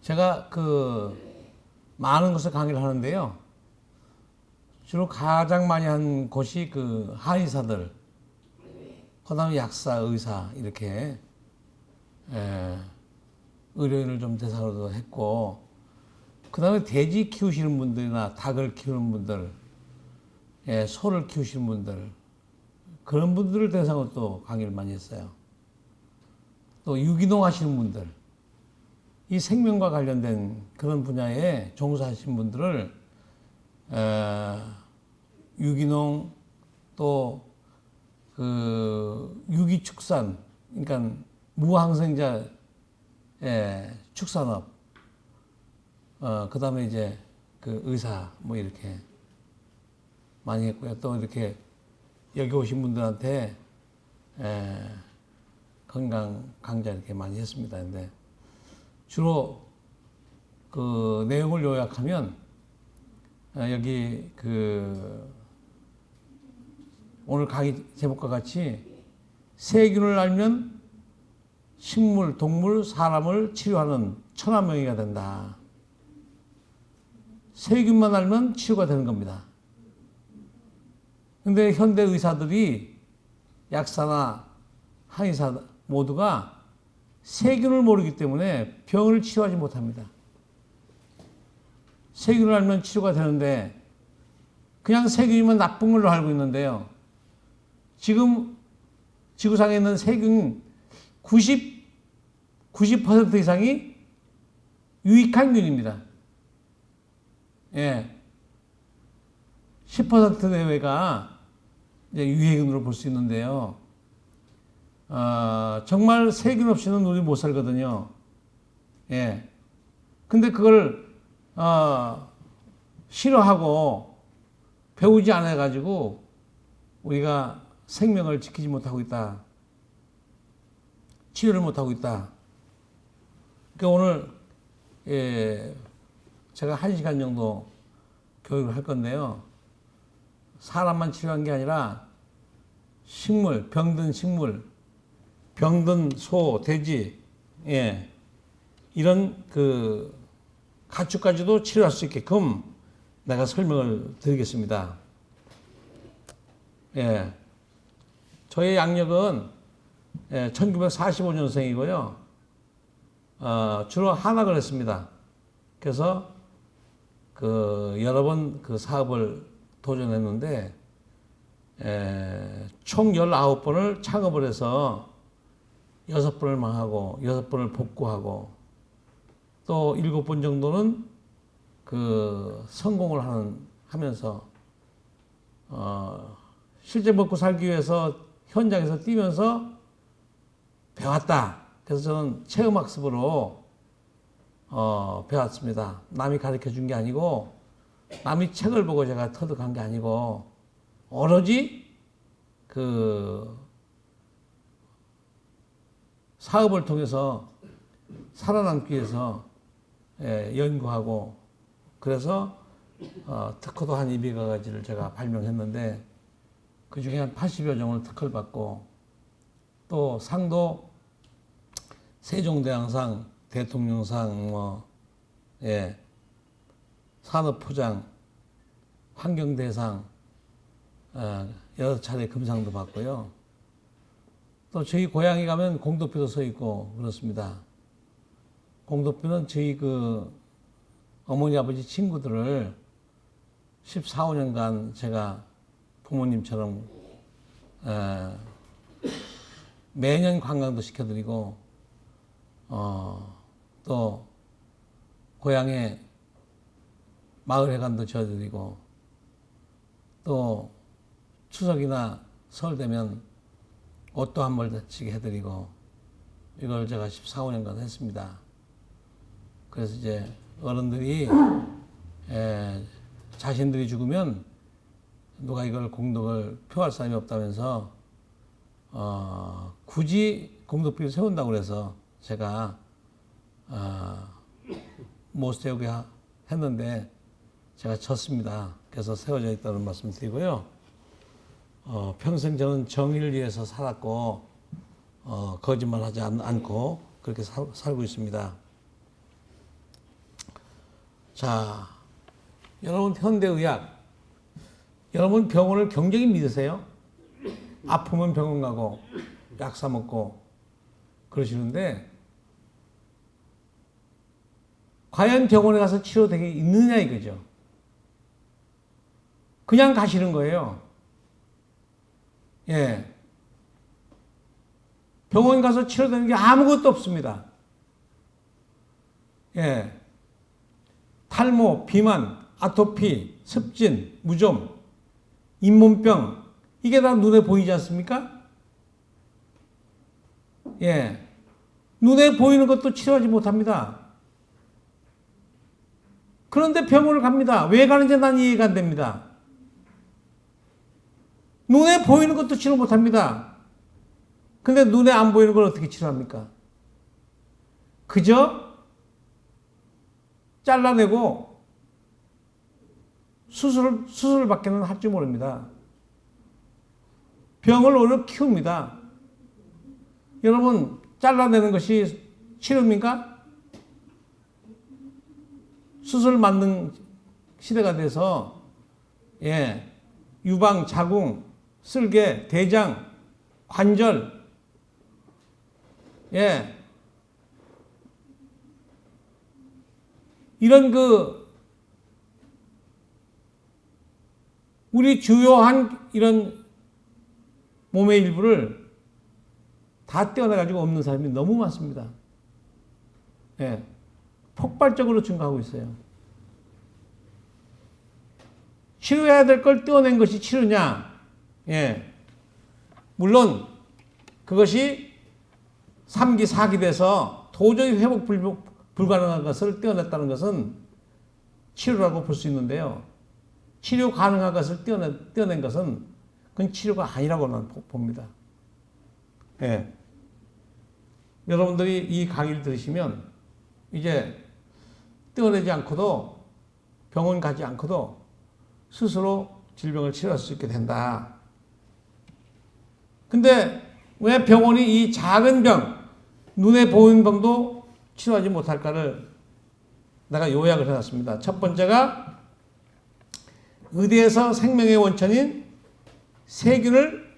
제가 많은 곳에 강의를 하는데요. 주로 가장 많이 한 곳이 한의사들, 그 다음에 약사, 의사, 이렇게, 의료인을 좀 대상으로 했고, 그 다음에 돼지 키우시는 분들이나 닭을 키우는 분들, 소를 키우시는 분들, 그런 분들을 대상으로 또 강의를 많이 했어요. 또 유기농 하시는 분들, 이 생명과 관련된 그런 분야에 종사하시는 분들을 유기농 또 유기축산, 그러니까 무항생자 축산업, 그 다음에 이제 의사 뭐 이렇게 많이 했고요. 또 이렇게 여기 오신 분들한테 건강 강좌 이렇게 많이 했습니다. 근데 주로 내용을 요약하면 여기 오늘 강의 제목과 같이 세균을 알면 식물, 동물, 사람을 치료하는 천하명의가 된다. 세균만 알면 치료가 되는 겁니다. 근데 현대 의사들이 약사나 한의사 모두가 세균을 모르기 때문에 병을 치료하지 못합니다. 세균을 알면 치료가 되는데 그냥 세균이면 나쁜 걸로 알고 있는데요. 지금 지구상에 있는 세균 90% 이상이 유익한 균입니다. 10% 내외가 이제 유해균으로 볼 수 있는데요. 정말 세균 없이는 우리 못 살거든요. 근데 그걸 싫어하고 배우지 않아가지고 우리가 생명을 지키지 못하고 있다. 치료를 못하고 있다. 그러니까 오늘 제가 1시간 정도 교육을 할 건데요. 사람만 치료한 게 아니라 식물, 병든 식물, 병든 소, 돼지, 이런 가축까지도 치료할 수 있게끔 내가 설명을 드리겠습니다. 저의 양력은 1945년생이고요. 주로 한학을 했습니다. 그래서 여러 번 사업을 도전했는데 총 19번을 창업을 해서 6번을 망하고 6번을 복구하고 또 7번 정도는 성공을 하면서 실제 먹고 살기 위해서 현장에서 뛰면서 배웠다. 그래서 저는 체험학습으로 배웠습니다. 남이 가르쳐 준 게 아니고 남이 책을 보고 제가 터득한 게 아니고 오로지 사업을 통해서 살아남기 위해서 연구하고 그래서 특허도 한 200가지를 제가 발명했는데 그 중에 한 80여 종을 특허를 받고 또 상도 세종대왕상, 대통령상, 산업포장, 환경대상 여러 차례 금상도 받고요. 또 저희 고향에 가면 공덕비도 서 있고 그렇습니다. 공덕비는 저희 어머니 아버지 친구들을 14, 15년간 제가 부모님처럼 매년 관광도 시켜드리고 또 고향에 마을회관도 지어드리고 또 추석이나 설 되면 옷도 한 벌씩 해드리고 이걸 제가 14, 15년간 했습니다. 그래서 이제 어른들이 자신들이 죽으면 누가 이걸 공덕을 표할 사람이 없다면서 굳이 공덕비를 세운다고 그래서 제가 못 세우게 했는데 제가 졌습니다. 그래서 세워져 있다는 말씀 드리고요. 평생 저는 정의를 위해서 살았고 거짓말하지 않고 그렇게 살고 있습니다. 자, 여러분 현대의학, 여러분 병원을 굉장히 믿으세요? 아프면 병원 가고 약 사 먹고 그러시는데 과연 병원에 가서 치료되게 있느냐 이거죠. 그냥 가시는 거예요. 예. 병원 가서 치료되는 게 아무것도 없습니다. 예. 탈모, 비만, 아토피, 습진, 무좀, 잇몸병, 이게 다 눈에 보이지 않습니까? 예. 눈에 보이는 것도 치료하지 못합니다. 그런데 병원을 갑니다. 왜 가는지 난 이해가 안 됩니다. 눈에 보이는 것도 치료 못합니다. 근데 눈에 안 보이는 걸 어떻게 치료합니까? 그저 잘라내고 수술밖에는 할 줄 모릅니다. 병을 오히려 키웁니다. 여러분, 잘라내는 것이 치료입니까? 수술 만능 시대가 돼서, 예, 유방, 자궁, 쓸개, 대장, 관절, 예, 이런 우리 주요한 이런 몸의 일부를 다 떼어내가지고 없는 사람이 너무 많습니다. 예, 폭발적으로 증가하고 있어요. 치료해야 될 걸 떼어낸 것이 치료냐? 예, 물론 그것이 3기, 4기 돼서 도저히 회복 불가능한 것을 떼어냈다는 것은 치료라고 볼 수 있는데요. 치료 가능한 것을 떼어낸 것은 그건 치료가 아니라고 난 봅니다. 예. 여러분들이 이 강의를 들으시면 이제 떼어내지 않고도 병원 가지 않고도 스스로 질병을 치료할 수 있게 된다. 근데 왜 병원이 이 작은 병, 눈에 보이는 병도 치료하지 못할까를 내가 요약을 해놨습니다. 첫 번째가 의대에서 생명의 원천인 세균을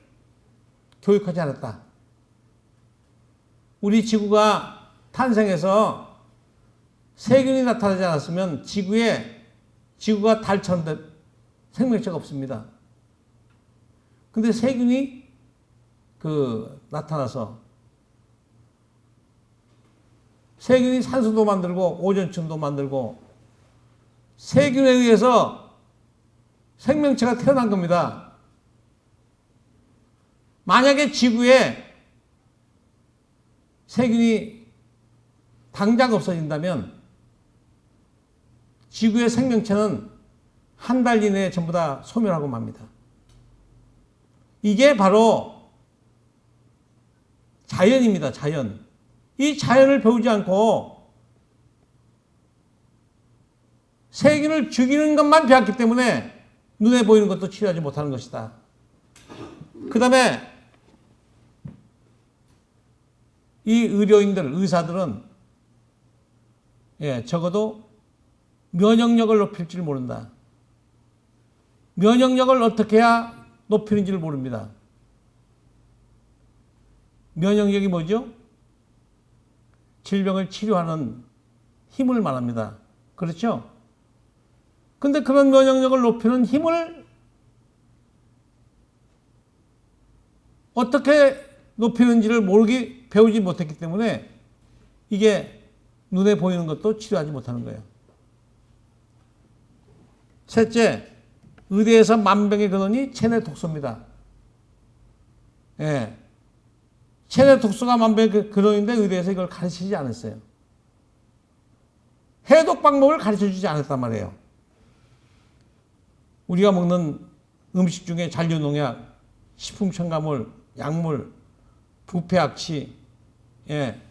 교육하지 않았다. 우리 지구가 탄생해서 세균이 나타나지 않았으면 지구가 달처럼 생명체가 없습니다. 근데 세균이 나타나서 세균이 산소도 만들고 오존층도 만들고 세균에 의해서 생명체가 태어난 겁니다. 만약에 지구에 세균이 당장 없어진다면 지구의 생명체는 한 달 이내에 전부 다 소멸하고 맙니다. 이게 바로 자연입니다. 자연. 이 자연을 배우지 않고 세균을 죽이는 것만 배웠기 때문에 눈에 보이는 것도 치료하지 못하는 것이다. 그 다음에 이 의사들은 적어도 면역력을 높일 줄 모른다. 면역력을 어떻게 해야 높이는지를 모릅니다. 면역력이 뭐죠? 질병을 치료하는 힘을 말합니다. 그렇죠? 근데 그런 면역력을 높이는 힘을 어떻게 높이는지를 배우지 못했기 때문에 이게 눈에 보이는 것도 치료하지 못하는 거예요. 셋째, 의대에서 만병의 근원이 체내 독소입니다. 예. 체내 독소가 만병의 근원인데 의대에서 이걸 가르치지 않았어요. 해독 방법을 가르쳐주지 않았단 말이에요. 우리가 먹는 음식 중에 잔류농약, 식품첨가물, 약물, 부패악취, 예,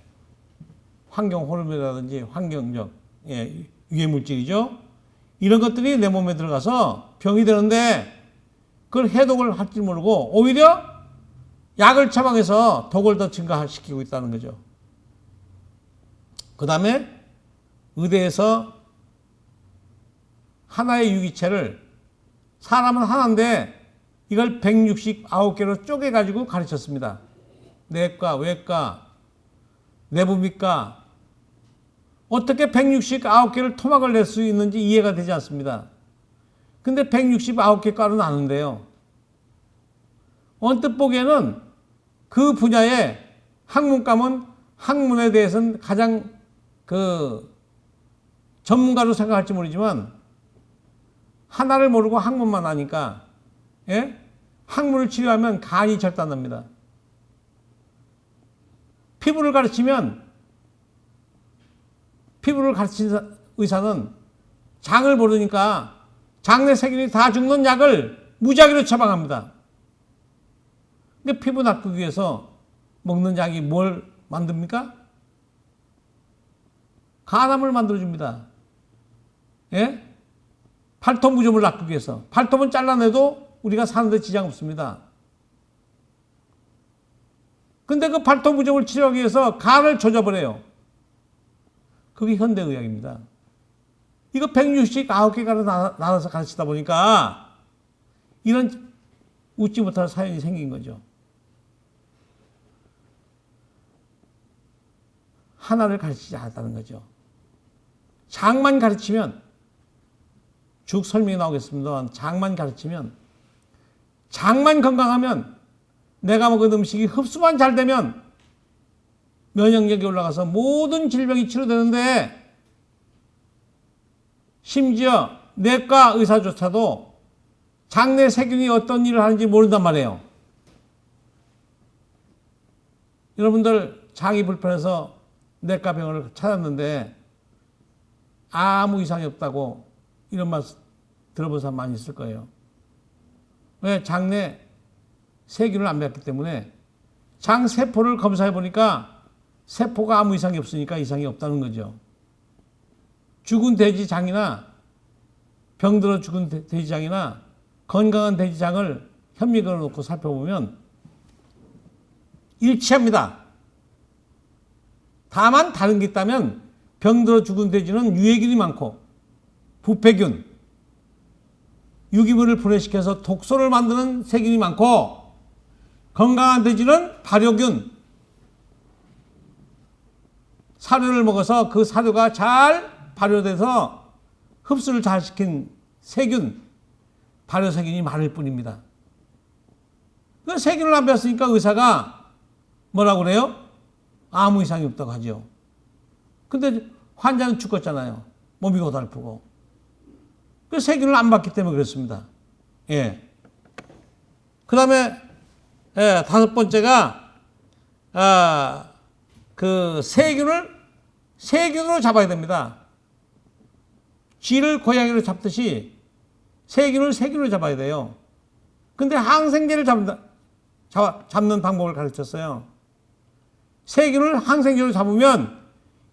환경호르몬이라든지 환경적 유해물질이죠. 이런 것들이 내 몸에 들어가서 병이 되는데 그걸 해독을 할 줄 모르고 오히려 약을 처방해서 독을 더 증가시키고 있다는 거죠. 그 다음에 의대에서 하나의 유기체를 사람은 하나인데 이걸 169개로 쪼개가지고 가르쳤습니다. 내과, 외과, 내부미과. 어떻게 169개를 토막을 낼 수 있는지 이해가 되지 않습니다. 근데 169개 과로 나누는데요. 언뜻 보기에는 그 분야의 학문과는 학문에 대해서는 가장 전문가로 생각할지 모르지만 하나를 모르고 학문만 하니까 학문을 치료하면 간이 절단납니다. 피부를 가르치면 피부를 가르친 의사는 장을 모르니까 장내 세균이 다 죽는 약을 무작위로 처방합니다. 근데 피부 닦기 위해서 먹는 약이 뭘 만듭니까? 간암을 만들어줍니다. 예? 발톱 무좀을 닦기 위해서. 발톱은 잘라내도 우리가 사는데 지장 없습니다. 근데 그 발톱 무좀을 치료하기 위해서 간을 조져버려요. 그게 현대의학입니다. 이거 169개가로 나눠서 가르치다 보니까 이런 웃지 못할 사연이 생긴 거죠. 하나를 가르치지 않았다는 거죠. 장만 가르치면, 쭉 설명이 나오겠습니다만, 장만 가르치면, 장만 건강하면, 내가 먹은 음식이 흡수만 잘 되면 면역력이 올라가서 모든 질병이 치료되는데, 심지어 내과 의사조차도 장내 세균이 어떤 일을 하는지 모른단 말이에요. 여러분들 장이 불편해서 내과 병원을 찾았는데 아무 이상이 없다고 이런 말 들어본 사람 많이 있을 거예요. 왜? 장내 세균을 안 봤기 때문에. 장세포를 검사해 보니까 세포가 아무 이상이 없으니까 이상이 없다는 거죠. 죽은 돼지장이나 병들어 죽은 돼지장이나 건강한 돼지장을 현미 걸어놓고 살펴보면 일치합니다. 다만 다른 게 있다면 병들어 죽은 돼지는 유해균이 많고 부패균, 유기물을 분해시켜서 독소를 만드는 세균이 많고 건강한 돼지는 발효균, 사료를 먹어서 그 사료가 잘 발효돼서 흡수를 잘 시킨 세균, 발효세균이 많을 뿐입니다. 그 세균을 안 배웠으니까 의사가 뭐라고 그래요? 아무 이상이 없다고 하죠. 근데 환자는 죽었잖아요. 몸이 고달프고. 그 세균을 안 봤기 때문에 그렇습니다. 예. 그 다음에, 다섯 번째가, 그 세균으로 잡아야 됩니다. 쥐를 고양이로 잡듯이 세균을 잡아야 돼요. 근데 항생제를 잡는 방법을 가르쳤어요. 세균을 항생제로 잡으면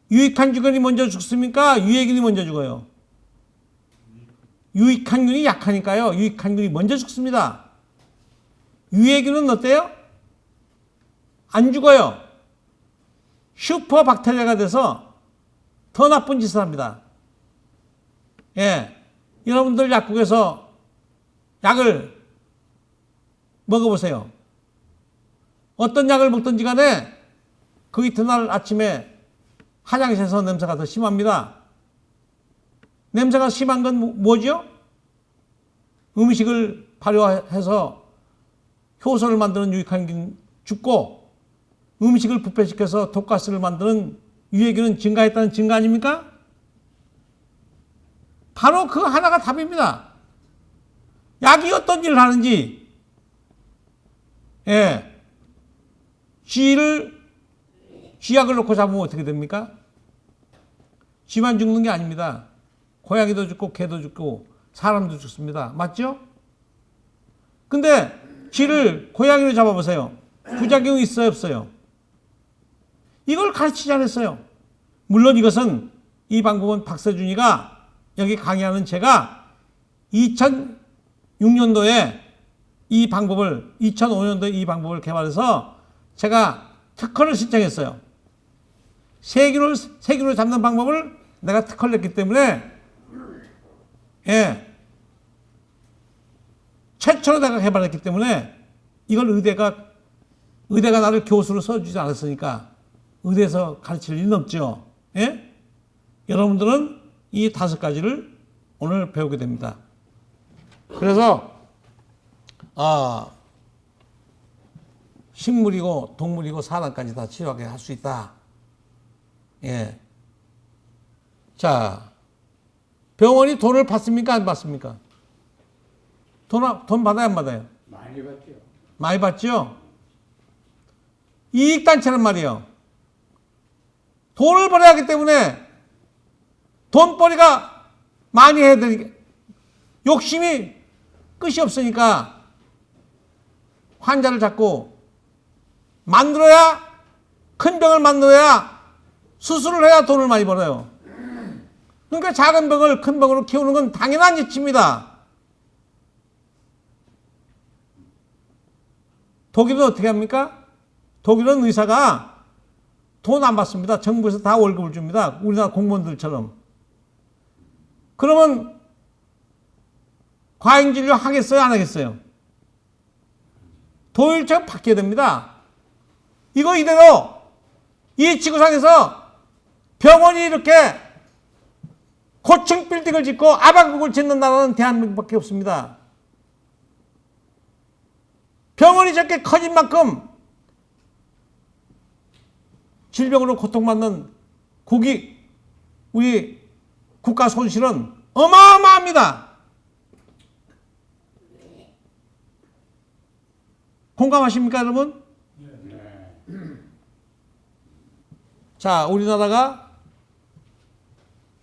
유익한 균이 먼저 죽습니까? 유해균이 먼저 죽어요. 유익한 균이 약하니까요. 유익한 균이 먼저 죽습니다. 유해균은 어때요? 안 죽어요. 슈퍼박테리아가 돼서 더 나쁜 짓을 합니다. 예. 여러분들 약국에서 약을 먹어보세요. 어떤 약을 먹든지 간에 그 이튿날 아침에 화장실에서 냄새가 더 심합니다. 냄새가 심한 건 뭐죠? 음식을 발효해서 효소를 만드는 유익한 균 죽고 음식을 부패시켜서 독가스를 만드는 유해균은 증가했다는 증거 아닙니까? 바로 그 하나가 답입니다. 약이 어떤 일을 하는지, 쥐약을 놓고 잡으면 어떻게 됩니까? 쥐만 죽는 게 아닙니다. 고양이도 죽고 개도 죽고 사람도 죽습니다. 맞죠? 근데 쥐를 고양이로 잡아보세요. 부작용이 있어요, 없어요? 이걸 가르치지 않았어요. 물론 이 방법은 박세준이가 여기 강의하는 제가 2006년도에 2005년도에 이 방법을 개발해서 제가 특허를 신청했어요. 세균을 잡는 방법을 내가 특허를 냈기 때문에 예. 최초로 내가 개발했기 때문에 이걸 의대가 나를 교수로 써주지 않았으니까 의대에서 가르칠 일은 없죠. 예? 여러분들은 이 5가지를 오늘 배우게 됩니다. 그래서 식물이고 동물이고 사람까지 다 치료하게 할 수 있다. 예. 자, 병원이 돈을 받습니까? 안 받습니까? 돈 받아요? 안 받아요? 많이 받죠. 많이 받죠? 이익단체란 말이에요. 돈을 벌어야 하기 때문에 돈벌이가 많이 해야 되니까 욕심이 끝이 없으니까 환자를 자꾸 만들어야, 큰 병을 만들어야 수술을 해야 돈을 많이 벌어요. 그러니까 작은 병을 큰 병으로 키우는 건 당연한 이치입니다. 독일은 어떻게 합니까? 독일은 의사가 돈 안 받습니다. 정부에서 다 월급을 줍니다. 우리나라 공무원들처럼. 그러면 과잉진료 하겠어요? 안 하겠어요? 도일처럼 바뀌어야 됩니다. 이거 이대로 이 지구상에서 병원이 이렇게 고층 빌딩을 짓고 아방국을 짓는 나라는 대한민국밖에 없습니다. 병원이 저렇게 커진 만큼 질병으로 고통받는 우리 국가 손실은 어마어마합니다. 공감하십니까, 여러분? 자, 우리나라가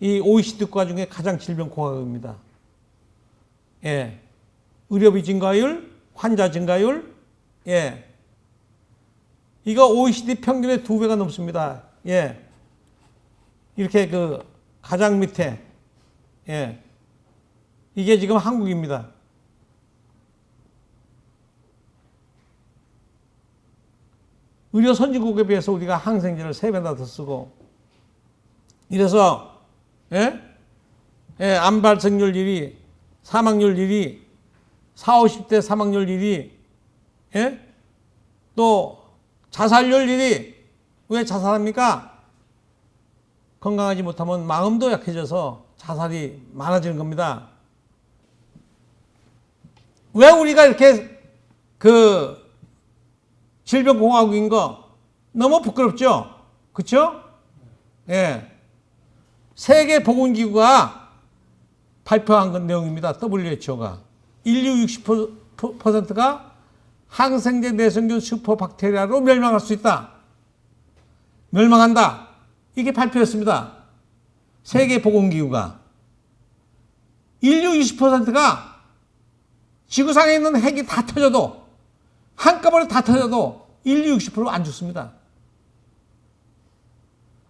이 OECD 국가 중에 가장 질병 고각입니다. 예. 의료비 증가율, 환자 증가율, 예. 이거 OECD 평균의 2배가 넘습니다. 예. 이렇게 가장 밑에, 예. 이게 지금 한국입니다. 의료 선진국에 비해서 우리가 항생제를 3배나 더 쓰고, 이래서, 예? 예, 암 발생률 1위, 사망률 1위, 40, 50대 사망률 1위, 예? 또 자살률 1위. 왜 자살합니까? 건강하지 못하면 마음도 약해져서 자살이 많아지는 겁니다. 왜 우리가 이렇게 질병공화국인 거 너무 부끄럽죠? 그쵸? 예. 세계보건기구가 발표한 내용입니다. WHO가. 인류 60%가 항생제 내성균 슈퍼박테리아로 멸망할 수 있다. 멸망한다. 이게 발표했습니다. 세계보건기구가. 인류 20%가 지구상에 있는 핵이 다 터져도, 한꺼번에 다 터져도 인류 60% 안 죽습니다.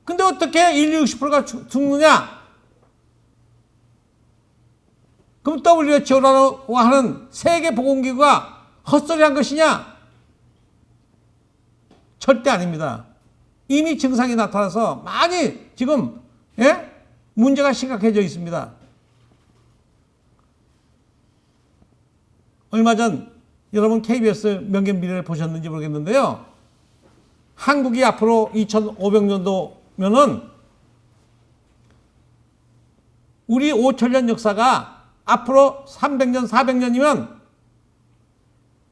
근데 어떻게 인류 60%가 죽느냐? 그럼 WHO라고 하는 세계보건기구가 헛소리한 것이냐? 절대 아닙니다. 이미 증상이 나타나서 많이 지금 문제가 심각해져 있습니다. 얼마 전 여러분 KBS 명견비례를 보셨는지 모르겠는데요. 한국이 앞으로 2500년도면은 우리 5000년 역사가 앞으로 300년, 400년이면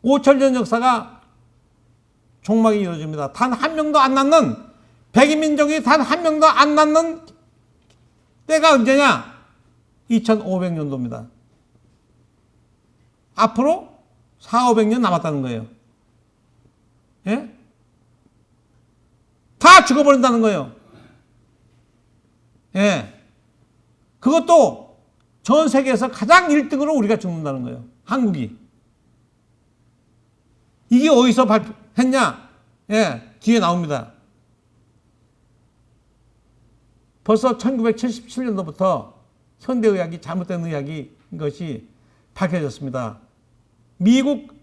5000년 역사가 종막이 이루어집니다. 단 한 명도 안 낳는, 백인민족이 단 한 명도 안 낳는 때가 언제냐? 2500년도입니다. 앞으로 400~500년 남았다는 거예요. 예? 다 죽어버린다는 거예요. 예. 그것도 전 세계에서 가장 1등으로 우리가 죽는다는 거예요. 한국이. 이게 어디서 발표했냐? 예, 뒤에 나옵니다. 벌써 1977년도부터 현대의학이 잘못된 의학인 것이 밝혀졌습니다. 미국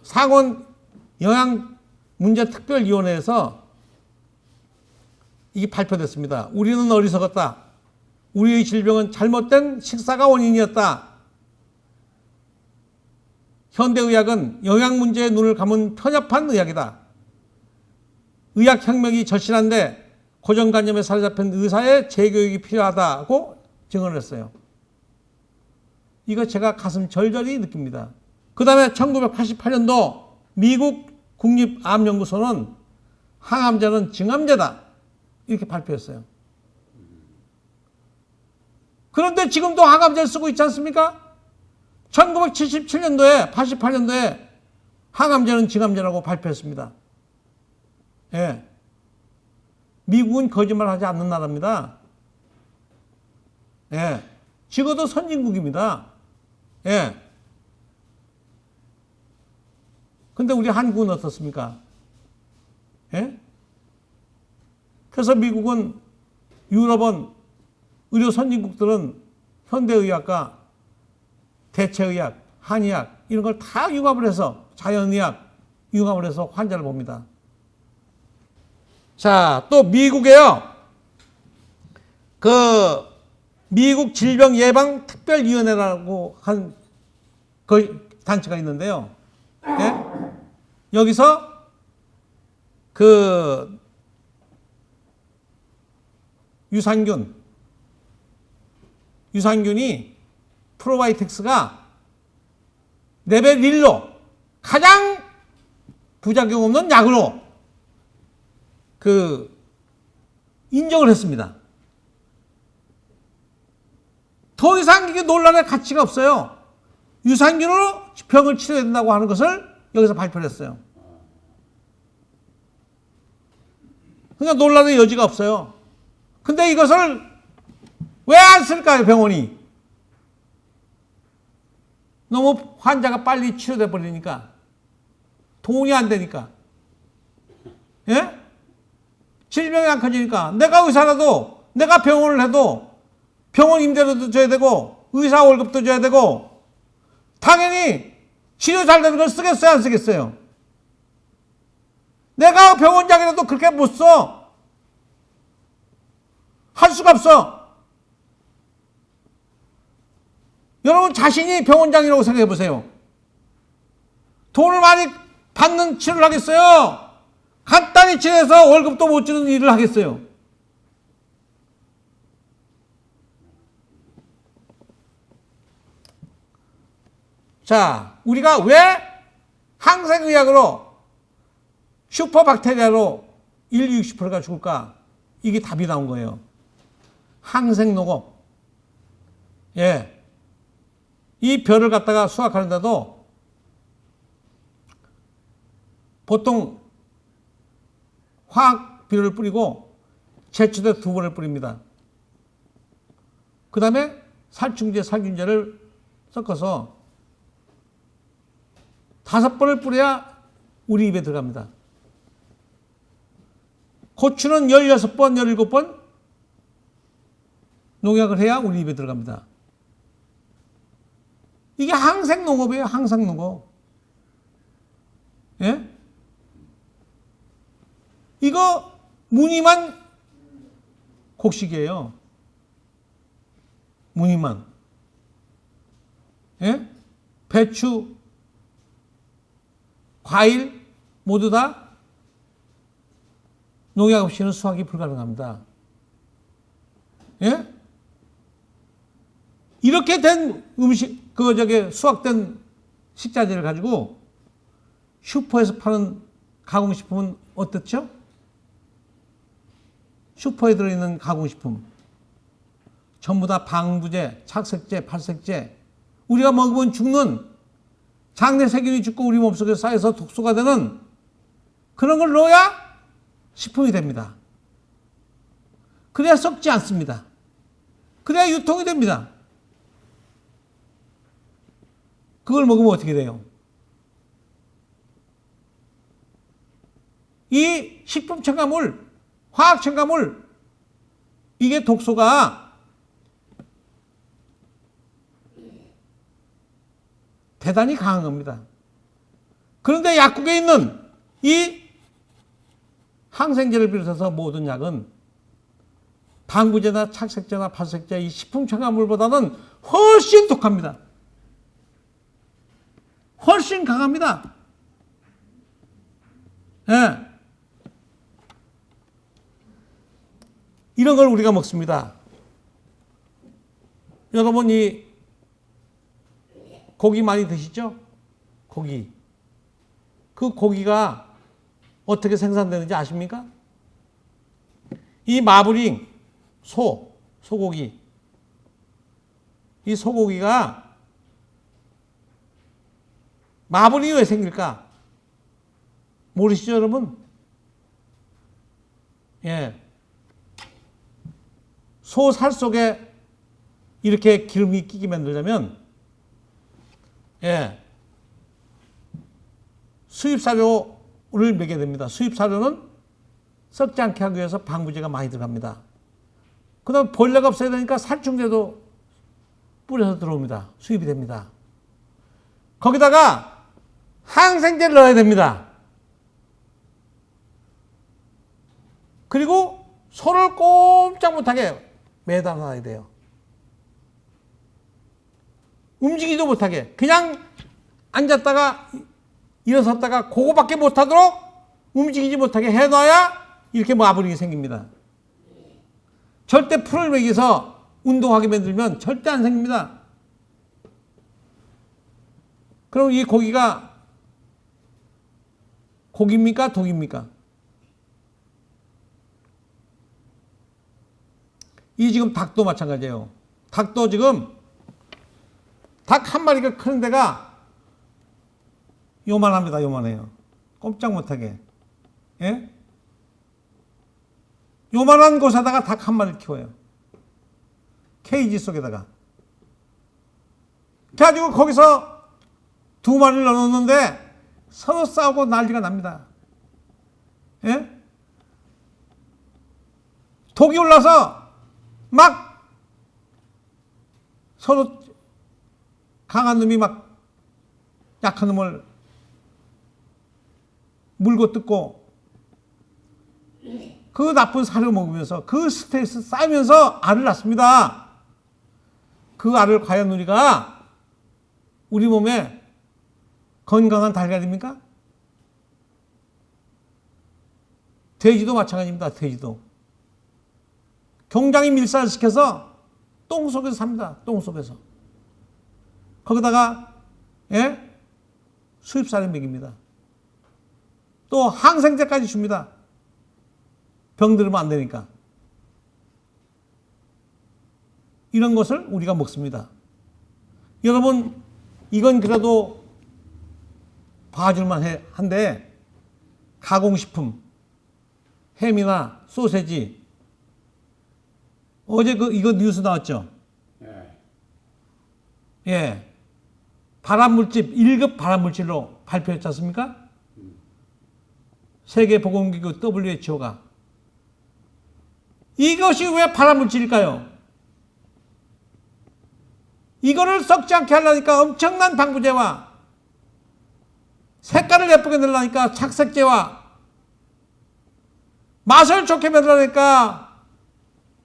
상원 영양문제특별위원회에서 이게 발표됐습니다. 우리는 어리석었다. 우리의 질병은 잘못된 식사가 원인이었다. 현대의학은 영양 문제에 눈을 감은 편협한 의학이다. 의학혁명이 절실한데 고정관념에 사로잡힌 의사의 재교육이 필요하다고 증언을 했어요. 이거 제가 가슴 절절히 느낍니다. 그 다음에 1988년도 미국 국립암연구소는 항암제는 증암제다 이렇게 발표했어요. 그런데 지금도 항암제를 쓰고 있지 않습니까? 1977년도에 88년도에 항암제는 증암제라고 발표했습니다. 예. 미국은 거짓말하지 않는 나라입니다. 예. 적어도 선진국입니다. 예. 근데 우리 한국은 어떻습니까? 예? 그래서 미국은, 유럽은, 의료 선진국들은 현대의학과 대체의학, 한의학 이런 걸 다 융합을 해서 자연의학 융합을 해서 환자를 봅니다. 자, 또 미국에요. 그 미국 질병예방특별위원회라고 한 그 단체가 있는데요. 예? 여기서 그 유산균이 프로바이오틱스가 레벨 1로 가장 부작용 없는 약으로 그 인정을 했습니다. 더 이상 이게 논란의 가치가 없어요. 유산균으로 병을 치료해야 된다고 하는 것을 여기서 발표를 했어요. 그러니까 논란의 여지가 없어요. 근데 이것을 왜 안 쓸까요, 병원이? 너무 환자가 빨리 치료돼 버리니까. 돈이 안 되니까. 예? 질병이 안 커지니까. 내가 의사라도, 내가 병원을 해도 병원 임대료도 줘야 되고, 의사 월급도 줘야 되고, 당연히 치료 잘 되는 걸 쓰겠어요, 안 쓰겠어요? 내가 병원장이라도 그렇게 못 써. 할 수가 없어. 여러분 자신이 병원장이라고 생각해 보세요. 돈을 많이 받는 치료를 하겠어요? 간단히 치료해서 월급도 못 주는 일을 하겠어요? 자, 우리가 왜 항생의학으로 슈퍼박테리아로 인류 60%가 죽을까? 이게 답이 나온 거예요. 항생노고. 예. 이 벼를 갖다가 수확하는데도 보통 화학 비료를 뿌리고 제초제 2번을 뿌립니다. 그 다음에 살충제, 살균제를 섞어서 5번을 뿌려야 우리 입에 들어갑니다. 고추는 16번, 17번 농약을 해야 우리 입에 들어갑니다. 이게 항생농업이에요, 항생농업. 예? 이거 무늬만 곡식이에요. 무늬만. 예? 배추, 과일 모두 다 농약 없이는 수확이 불가능합니다. 예? 이렇게 된 음식, 수확된 식자재를 가지고 슈퍼에서 파는 가공식품은 어떻죠? 슈퍼에 들어있는 가공식품. 전부 다 방부제, 착색제, 발색제. 우리가 먹으면 죽는 장내 세균이 죽고 우리 몸속에 쌓여서 독소가 되는 그런 걸 넣어야 식품이 됩니다. 그래야 썩지 않습니다. 그래야 유통이 됩니다. 그걸 먹으면 어떻게 돼요? 이 식품 첨가물, 화학 첨가물, 이게 독소가 대단히 강한 겁니다. 그런데 약국에 있는 이 항생제를 비롯해서 모든 약은 방부제나 착색제나 발색제 이 식품 첨가물보다는 훨씬 독합니다. 훨씬 강합니다. 예. 이런 걸 우리가 먹습니다. 여러분 이 고기 많이 드시죠? 고기. 그 고기가 어떻게 생산되는지 아십니까? 이 마블링, 소고기. 이 소고기가 마블링이 왜 생길까? 모르시죠, 여러분? 예. 소 살 속에 이렇게 기름이 끼게 만들려면, 예. 수입사료를 먹게 됩니다. 수입사료는 썩지 않게 하기 위해서 방부제가 많이 들어갑니다. 그 다음 벌레가 없어야 되니까 살충제도 뿌려서 들어옵니다. 수입이 됩니다. 거기다가 항생제를 넣어야 됩니다. 그리고 소를 꼼짝 못하게 매달 놔야 돼요. 움직이지도 못하게 그냥 앉았다가 일어섰다가 그거밖에 못하도록 움직이지 못하게 해놔야 이렇게 마블링이 생깁니다. 절대 풀을 먹여서 운동하게 만들면 절대 안 생깁니다. 그럼 이 고기가 고기입니까? 독입니까? 이 지금 닭도 마찬가지예요. 닭도 지금 닭 한 마리가 크는 데가 요만합니다. 요만해요. 꼼짝 못하게. 예? 요만한 곳에다가 닭 한 마리를 키워요. 케이지 속에다가. 그래가지고 거기서 두 마리를 넣어놓는데 서로 싸우고 난리가 납니다. 예? 독이 올라서 막 서로 강한 놈이 막 약한 놈을 물고 뜯고 그 나쁜 살을 먹으면서 그 스트레스 쌓이면서 알을 낳습니다. 그 알을 과연 우리가 우리 몸에 건강한 달걀입니까? 돼지도 마찬가지입니다. 돼지도. 경장이 밀살시켜서 똥 속에서 삽니다. 똥 속에서. 거기다가 예? 수입살을 먹입니다. 또 항생제까지 줍니다. 병들으면 안 되니까. 이런 것을 우리가 먹습니다. 여러분 이건 그래도 봐줄만 한데 가공식품, 햄이나 소세지 어제 이거 뉴스 나왔죠? 예. 발암물질, 1급 발암물질로 발표했지 않습니까? 세계보건기구 WHO가. 이것이 왜 발암물질일까요? 이거를 썩지 않게 하려니까 엄청난 방부제와 색깔을 예쁘게 내려니까 착색제와 맛을 좋게 만들려니까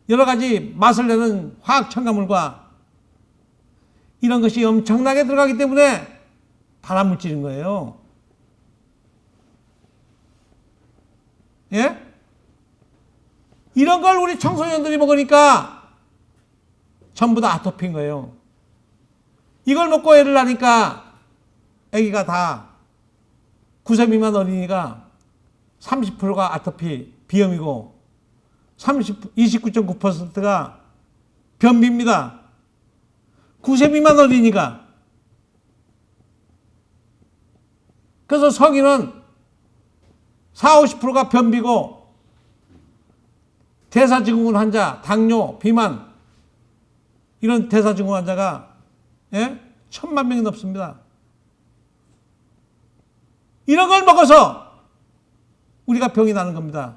여러 가지 맛을 내는 화학 첨가물과 이런 것이 엄청나게 들어가기 때문에 발암물질인 거예요. 예? 이런 걸 우리 청소년들이 먹으니까 전부 다 아토피인 거예요. 이걸 먹고 애를 낳으니까 애기가 다 9세 미만 어린이가 30%가 아토피 비염이고 29.9%가 변비입니다. 9세 미만 어린이가. 그래서 성인은 40~50%가 변비고 대사증후군 환자, 당뇨, 비만 이런 대사증후군 환자가 1,000만 명이 넘습니다. 이런 걸 먹어서 우리가 병이 나는 겁니다.